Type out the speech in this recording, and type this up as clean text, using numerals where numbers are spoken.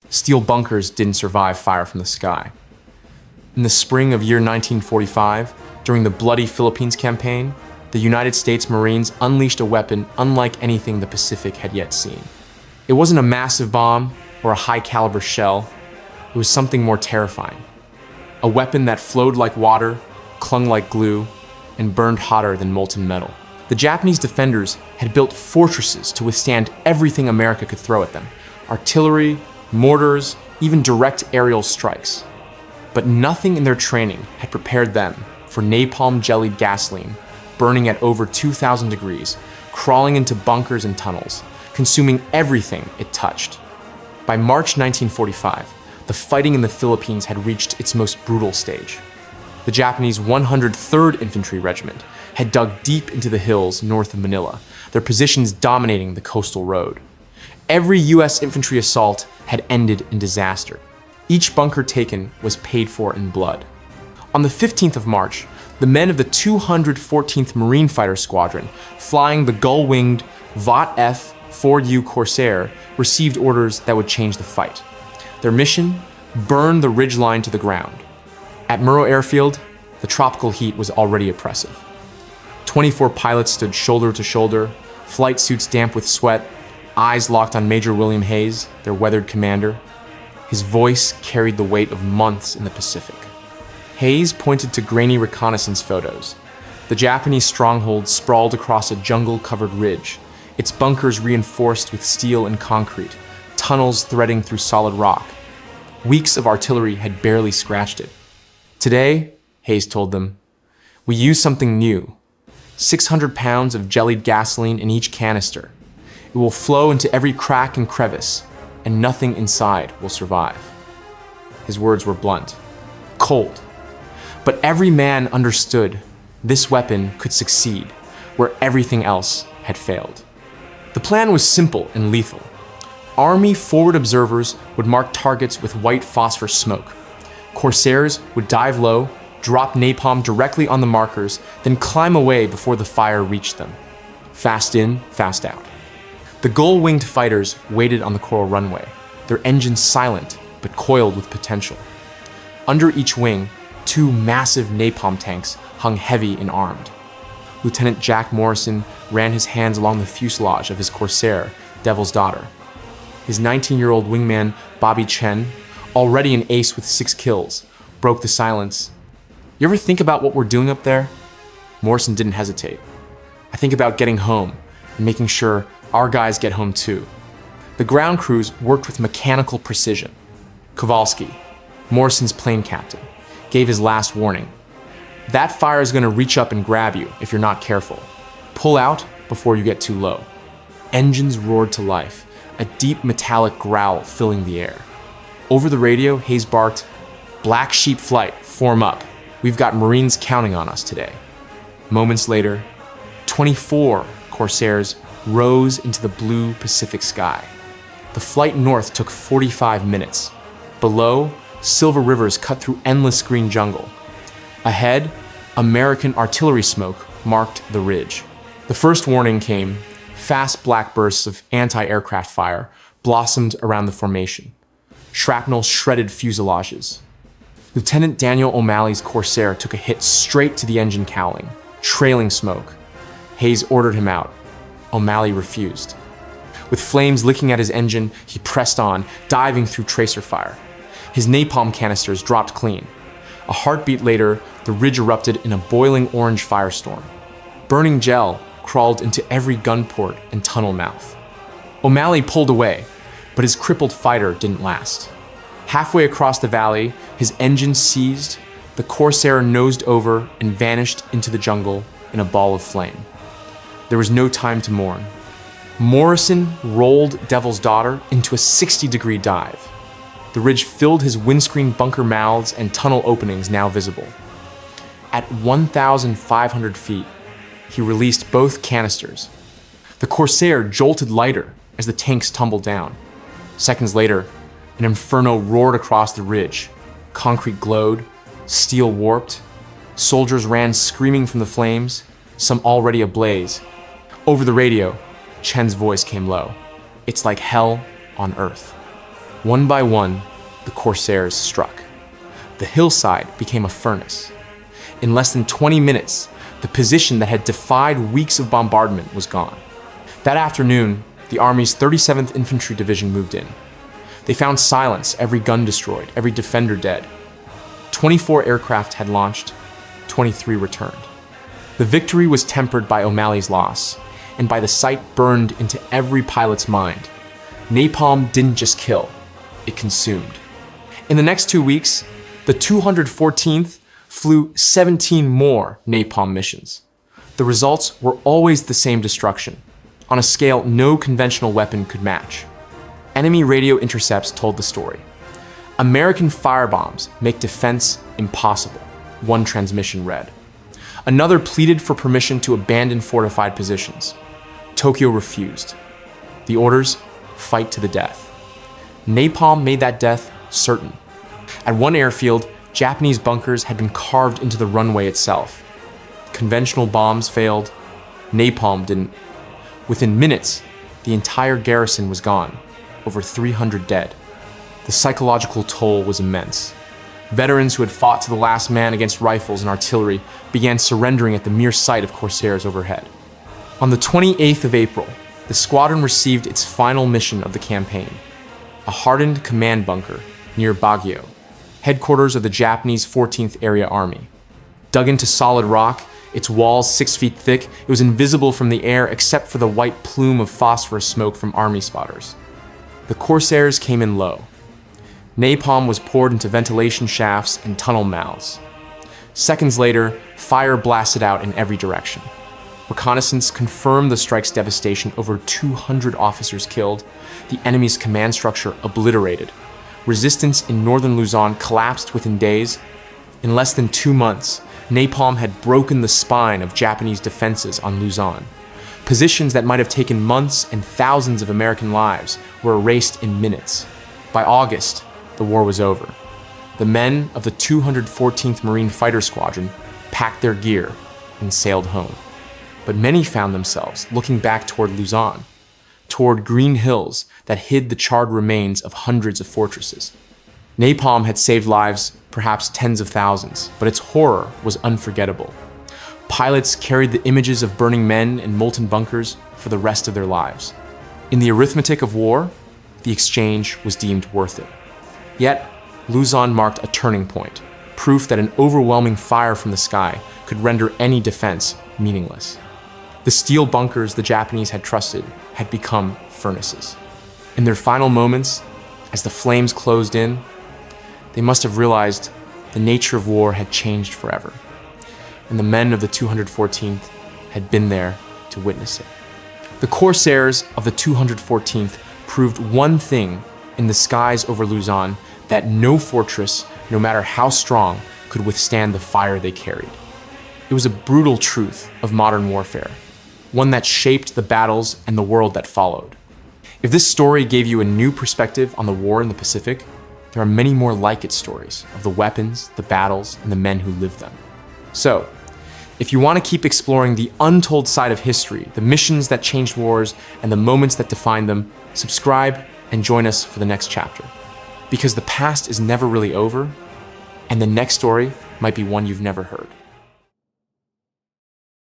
Steel bunkers didn't survive fire from the sky. In the spring of year 1945, during the bloody Philippines campaign, the United States Marines unleashed a weapon unlike anything the Pacific had yet seen. It wasn't a massive bomb or a high-caliber shell. It was something more terrifying. A weapon that flowed like water, clung like glue, and burned hotter than molten metal. The Japanese defenders had built fortresses to withstand everything America could throw at them: artillery, mortars, even direct aerial strikes. But nothing in their training had prepared them for napalm-jellied gasoline, burning at over 2,000 degrees, crawling into bunkers and tunnels, consuming everything it touched. By March 1945, the fighting in the Philippines had reached its most brutal stage. The Japanese 103rd Infantry Regiment had dug deep into the hills north of Manila, their positions dominating the coastal road. Every U.S. infantry assault had ended in disaster. Each bunker taken was paid for in blood. On the 15th of March, the men of the 214th Marine Fighter Squadron, flying the gull-winged F4U Corsair, received orders that would change the fight. Their mission? Burn the ridgeline to the ground. At Murrow Airfield, the tropical heat was already oppressive. 24 pilots stood shoulder to shoulder, flight suits damp with sweat, eyes locked on Major William Hayes, their weathered commander. His voice carried the weight of months in the Pacific. Hayes pointed to grainy reconnaissance photos. The Japanese stronghold sprawled across a jungle-covered ridge, its bunkers reinforced with steel and concrete, tunnels threading through solid rock. Weeks of artillery had barely scratched it. Today, Hayes told them, we use something new. 600 pounds of jellied gasoline in each canister. It will flow into every crack and crevice, and nothing inside will survive. His words were blunt, cold. But every man understood this weapon could succeed where everything else had failed. The plan was simple and lethal. Army forward observers would mark targets with white phosphor smoke. Corsairs would dive low, drop napalm directly on the markers, then climb away before the fire reached them. Fast in, fast out. The gull-winged fighters waited on the coral runway, their engines silent but coiled with potential. Under each wing, 2 massive napalm tanks hung heavy and armed. Lieutenant Jack Morrison ran his hands along the fuselage of his Corsair, Devil's Daughter. His 19-year-old wingman, Bobby Chen, already an ace with 6 kills, broke the silence. You ever think about what we're doing up there? Morrison didn't hesitate. I think about getting home and making sure our guys get home too. The ground crews worked with mechanical precision. Kowalski, Morrison's plane captain, gave his last warning. That fire is going to reach up and grab you if you're not careful. Pull out before you get too low. Engines roared to life, a deep metallic growl filling the air. Over the radio, Hayes barked, "Black Sheep Flight, form up. We've got Marines counting on us today." Moments later, 24 Corsairs rose into the blue Pacific sky. The flight north took 45 minutes. Below, silver rivers cut through endless green jungle. Ahead, American artillery smoke marked the ridge. The first warning came. Fast black bursts of anti-aircraft fire blossomed around the formation. Shrapnel shredded fuselages. Lieutenant Daniel O'Malley's Corsair took a hit straight to the engine cowling, trailing smoke. Hayes ordered him out. O'Malley refused. With flames licking at his engine, he pressed on, diving through tracer fire. His napalm canisters dropped clean. A heartbeat later, the ridge erupted in a boiling orange firestorm. Burning gel crawled into every gun port and tunnel mouth. O'Malley pulled away, but his crippled fighter didn't last. Halfway across the valley, his engine seized, the Corsair nosed over and vanished into the jungle in a ball of flame. There was no time to mourn. Morrison rolled Devil's Daughter into a 60-degree dive. The ridge filled his windscreen bunker mouths and tunnel openings now visible. At 1,500 feet, he released both canisters. The Corsair jolted lighter as the tanks tumbled down. Seconds later, an inferno roared across the ridge. Concrete glowed, steel warped. Soldiers ran screaming from the flames, some already ablaze. Over the radio, Chen's voice came low. "It's like hell on earth." One by one, the Corsairs struck. The hillside became a furnace. In less than 20 minutes, the position that had defied weeks of bombardment was gone. That afternoon, the Army's 37th Infantry Division moved in. They found silence, every gun destroyed, every defender dead. 24 aircraft had launched, 23 returned. The victory was tempered by O'Malley's loss, and by the sight burned into every pilot's mind. Napalm didn't just kill, it consumed. In the next 2 weeks, the 214th flew 17 more napalm missions. The results were always the same destruction, on a scale no conventional weapon could match. Enemy radio intercepts told the story. American firebombs make defense impossible, one transmission read. Another pleaded for permission to abandon fortified positions. Tokyo refused. The orders: fight to the death. Napalm made that death certain. At one airfield, Japanese bunkers had been carved into the runway itself. Conventional bombs failed. Napalm didn't. Within minutes, the entire garrison was gone, over 300 dead. The psychological toll was immense. Veterans who had fought to the last man against rifles and artillery began surrendering at the mere sight of Corsairs overhead. On the 28th of April, the squadron received its final mission of the campaign, a hardened command bunker near Baguio, headquarters of the Japanese 14th Area Army. Dug into solid rock, its walls 6 feet thick, it was invisible from the air except for the white plume of phosphorus smoke from army spotters. The Corsairs came in low. Napalm was poured into ventilation shafts and tunnel mouths. Seconds later, fire blasted out in every direction. Reconnaissance confirmed the strike's devastation: over 200 officers killed, the enemy's command structure obliterated. Resistance in northern Luzon collapsed within days. In less than 2 months, napalm had broken the spine of Japanese defenses on Luzon. Positions that might have taken months and thousands of American lives were erased in minutes. By August, the war was over. The men of the 214th Marine Fighter Squadron packed their gear and sailed home. But many found themselves looking back toward Luzon, toward green hills that hid the charred remains of hundreds of fortresses. Napalm had saved lives, perhaps tens of thousands, but its horror was unforgettable. Pilots carried the images of burning men and molten bunkers for the rest of their lives. In the arithmetic of war, the exchange was deemed worth it. Yet, Luzon marked a turning point, proof that an overwhelming fire from the sky could render any defense meaningless. The steel bunkers the Japanese had trusted had become furnaces. In their final moments, as the flames closed in, they must have realized the nature of war had changed forever, and the men of the 214th had been there to witness it. The Corsairs of the 214th proved one thing in the skies over Luzon: that no fortress, no matter how strong, could withstand the fire they carried. It was a brutal truth of modern warfare, one that shaped the battles and the world that followed. If this story gave you a new perspective on the war in the Pacific, there are many more like it stories of the weapons, the battles, and the men who lived them. So, if you want to keep exploring the untold side of history, the missions that changed wars, and the moments that defined them, subscribe and join us for the next chapter. Because the past is never really over, and the next story might be one you've never heard.